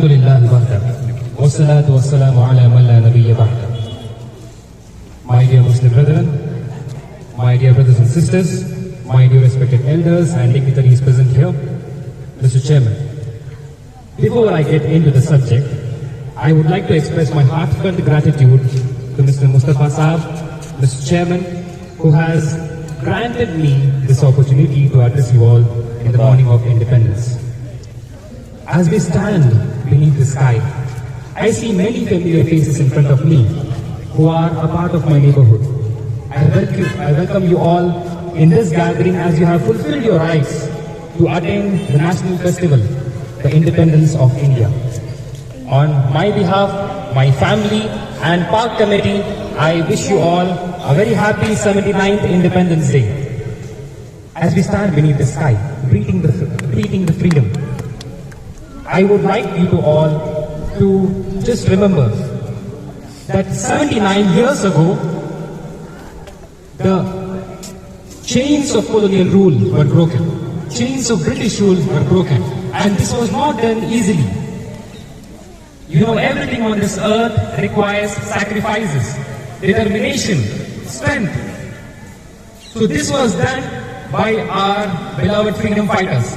Alhamdulillah wahda. Wassalatu wassalamu ala man la nabiyya ba'da. My dear Muslim brethren, my dear brothers and sisters, my dear respected elders and dignitaries present here, Mr. Chairman, before I get into the subject, I would like to express my heartfelt gratitude to Mr. Mustafa Saab, Mr. Chairman, who has granted me this opportunity to address you all in the morning of independence. As we stand beneath the sky, I see many familiar faces in front of me who are a part of my neighborhood. I welcome you all in this gathering as you have fulfilled your rights to attend the national festival, the independence of India. On my behalf, my family and Park Committee, I wish you all a very happy 79th Independence Day. As we stand beneath the sky, breathing the freedom, I would like you to all to just remember that 79 years ago, the chains of colonial rule were broken, chains of British rule were broken, and this was not done easily. You know, everything on this earth requires sacrifices, determination, strength. So this was done by our beloved freedom fighters.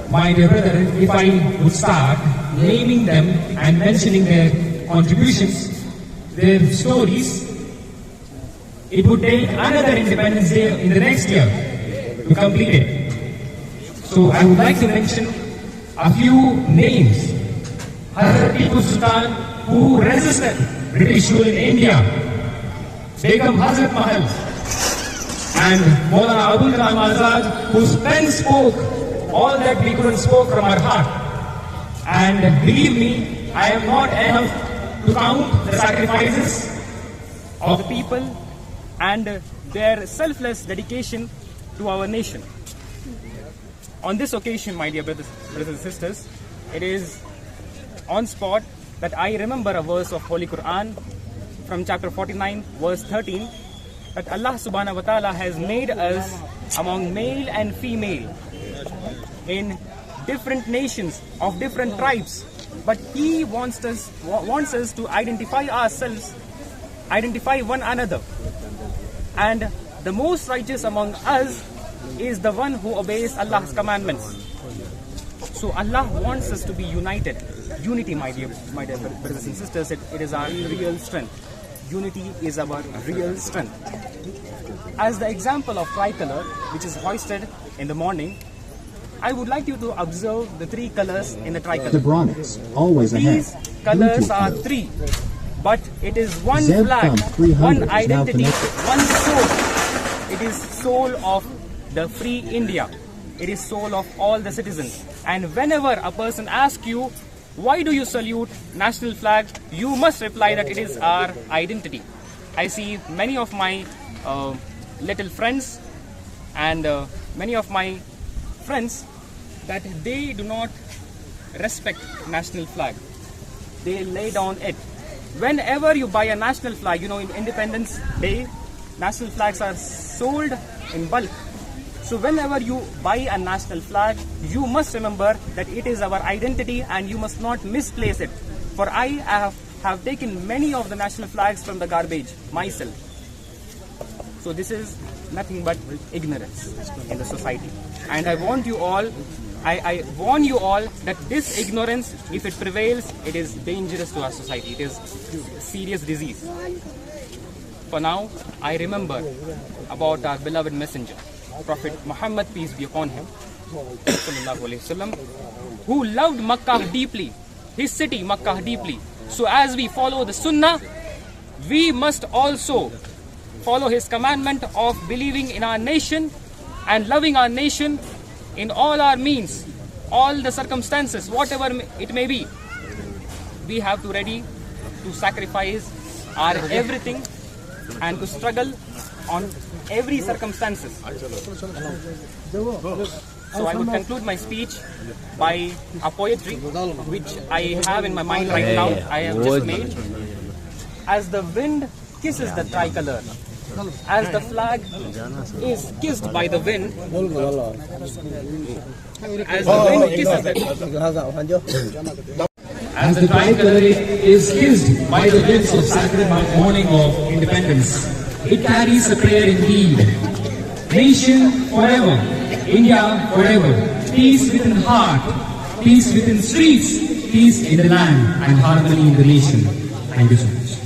My dear brethren, if I would start naming them and mentioning their contributions, their stories, it would take another Independence Day in the next year to complete it. So I would like to mention a few names. Hazrat Tipu Sultan, who resisted British rule in India, Begum Hazrat Mahal, and Maulana Abul Kalam Azad, whose pen spoke all that we couldn't spoke from our heart. And believe me, I am not enough to count the sacrifices of the people and their selfless dedication to our nation. On this occasion, my dear brothers and sisters, it is on spot that I remember a verse of Holy Quran from chapter 49, verse 13, that Allah subhanahu wa ta'ala has made us among male and female in different nations of different tribes, but He wants us to identify ourselves, identify one another, and the most righteous among us is the one who obeys Allah's commandments. So Allah wants us to be united. Unity, my dear brothers and sisters, it is our real strength. Unity is our real strength. As the example of tricolor, which is hoisted in the morning, I would like you to observe the three colors in the tricolor. The Bronx, always ahead. These colors are three, but it is one flag, one identity, one soul. It is soul of the free India. It is soul of all the citizens. And whenever a person asks you, why do you salute national flag? You must reply that it is our identity. I see many of my little friends and many of my friends that they do not respect national flag. They lay down it. Whenever you buy a national flag, you know, in Independence Day, national flags are sold in bulk. So whenever you buy a national flag, you must remember that it is our identity and you must not misplace it. For I have taken many of the national flags from the garbage myself. So this is nothing but ignorance in the society. And I warn you all that this ignorance, if it prevails, it is dangerous to our society. It is a serious disease. For now, I remember about our beloved messenger, Prophet Muhammad, peace be upon him, who loved Makkah deeply, his city Makkah deeply. So as we follow the Sunnah, we must also follow his commandment of believing in our nation and loving our nation in all our means, all the circumstances, whatever it may be. We have to ready to sacrifice our everything and to struggle on every circumstances. So I would conclude my speech by a poetry which I have in my mind right now. I have just made. As the wind kisses the tricolor, as the flag is kissed by the wind, as the wind kisses it. as the tricolor is kissed by the winds of sacred morning of independence. It carries a prayer indeed. Nation forever, India forever, peace within heart, peace within streets, peace in the land and harmony in the nation. Thank you so much.